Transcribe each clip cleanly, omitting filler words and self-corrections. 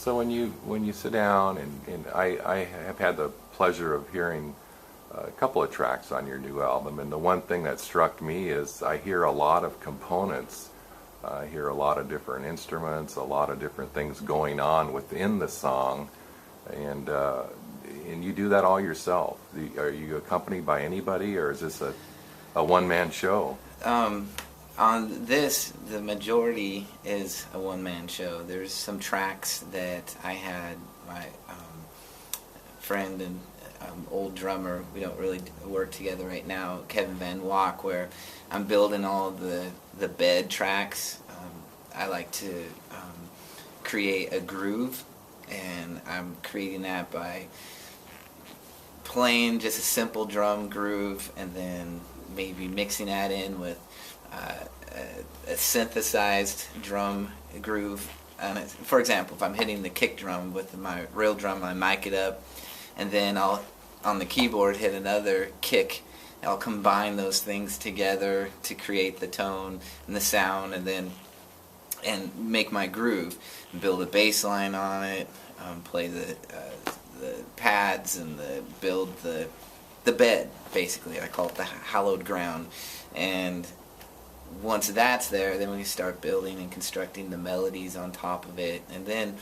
So when you sit down and I have had the pleasure of hearing a couple of tracks on your new album, and the one thing that struck me is I hear a lot of components. I hear a lot of different instruments, a lot of different things going on within the song, and you do that all yourself. Are you accompanied by anybody, or is this a one-man show? On this, the majority is a one-man show. There's some tracks that I had my friend and old drummer, we don't really work together right now, Kevin Van Walk, where I'm building all of the bed tracks. I like to create a groove, and I'm creating that by playing just a simple drum groove and then maybe mixing that in with a synthesized drum groove. And for example, if I'm hitting the kick drum with my real drum, I mic it up, and then I'll, on the keyboard, hit another kick. I'll combine those things together to create the tone and the sound, and make my groove, build a bass line on it, play the pads, and build the bed, basically. I call it the hallowed ground. And once that's there, then we start building and constructing the melodies on top of it. And then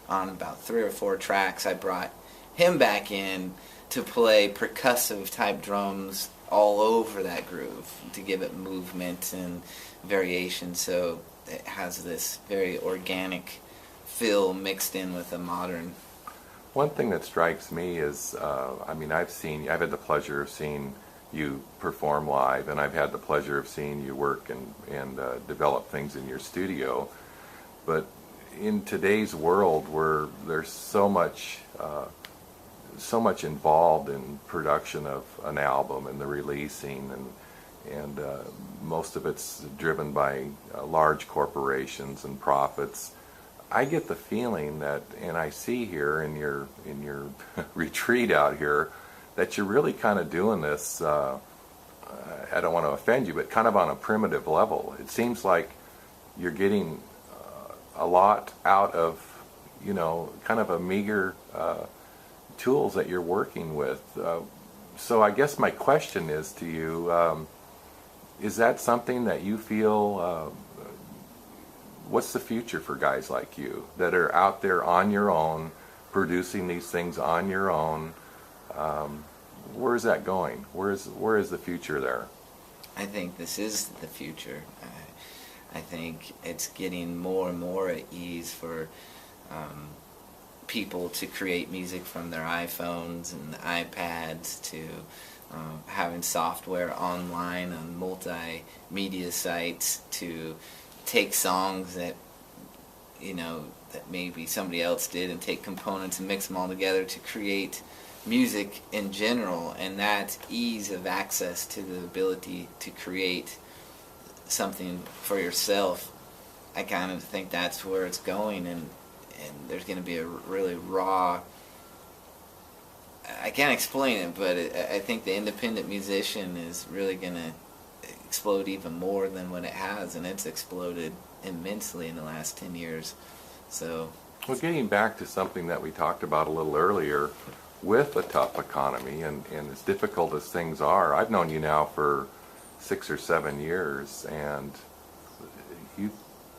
on about 3 or 4 tracks, I brought him back in to play percussive type drums all over that groove to give it movement and variation, so it has this very organic feel mixed in with a modern. One thing that strikes me is, I've had the pleasure of seeing you perform live, and I've had the pleasure of seeing you work and develop things in your studio. But in today's world, where there's so much involved in production of an album and the releasing, and most of it's driven by large corporations and profits, I get the feeling that, and I see here in your retreat out here, that you're really kind of doing this, I don't want to offend you, but kind of on a primitive level. It seems like you're getting a lot out of, kind of a meager tools that you're working with. So I guess my question is to you, is that something that you feel, what's the future for guys like you that are out there on your own, producing these things on your own? Where is that going? Where is the future there? I think this is the future. I think it's getting more and more at ease for people to create music from their iPhones and iPads, to having software online on multimedia sites to take songs that that maybe somebody else did and take components and mix them all together to create music in general. And that ease of access to the ability to create something for yourself, I kind of think that's where it's going. And there's going to be a really raw, I can't explain it, but I think the independent musician is really going to explode even more than what it has, and it's exploded immensely in the last 10 years. So, well, getting back to something that we talked about a little earlier, with a tough economy and as difficult as things are, I've known you now for 6 or 7 years, and you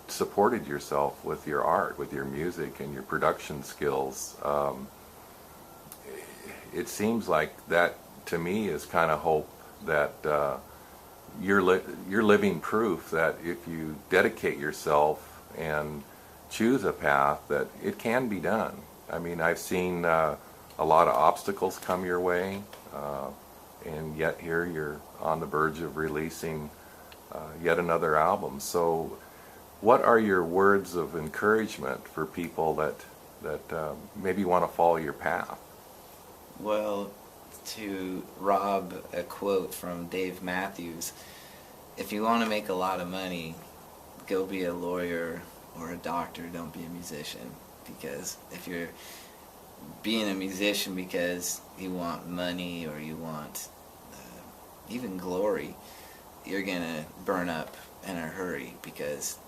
supported yourself with your art, with your music and your production skills. It seems like that, to me, is kind of hope that you're living proof that if you dedicate yourself and choose a path, that it can be done. I mean, I've seen a lot of obstacles come your way, and yet here you're on the verge of releasing yet another album. So what are your words of encouragement for people that maybe want to follow your path? Well, to rob a quote from Dave Matthews, if you want to make a lot of money, go be a lawyer or a doctor, don't be a musician. Because if you're being a musician because you want money or you want even glory, you're going to burn up in a hurry, because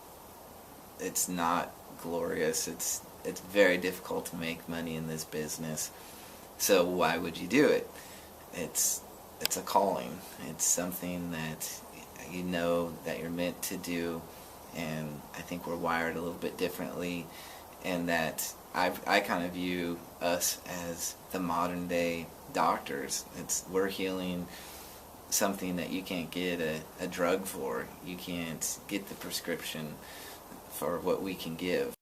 it's not glorious. it's very difficult to make money in this business. So why would you do it? It's a calling. It's something that you know that you're meant to do, and I think we're wired a little bit differently, and that I kind of view us as the modern day doctors. We're healing something that you can't get a drug for. You can't get the prescription for what we can give.